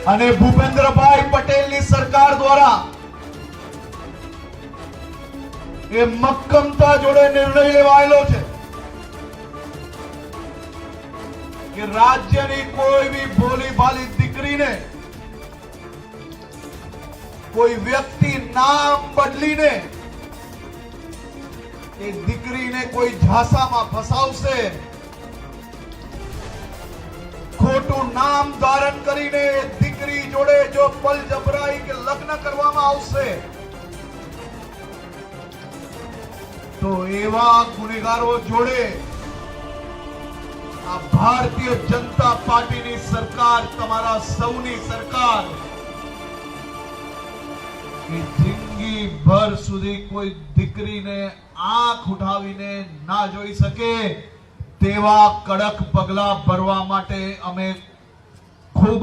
અને ભૂપેન્દ્રભાઈ પટેલની સરકાર દ્વારા એ મક્કમતા જોડે નિર્ણય લેવાયેલો છે કે રાજ્યની કોઈ બી ભોલી ભાલી દીકરીને કોઈ વ્યક્તિ નામ બદલીને એ દીકરીને કોઈ ઝાંસામાં ફસાવશે, ખોટું નામ ધારણ કરીને દીકરી જોડે જો બળજબરાઈ કે લગ્ન કરવામાં આવશે તો એવા ગુનેગારો જોડે આ ભારતીય જનતા પાર્ટીની સરકાર, તમારા સૌની સરકાર કે જિંદગી ભર સુધી કોઈ દીકરીને આંખ ઉઠાવીને ના જોઈ શકે તેવા કડક પગલા ભરવા માટે અમે ખૂબ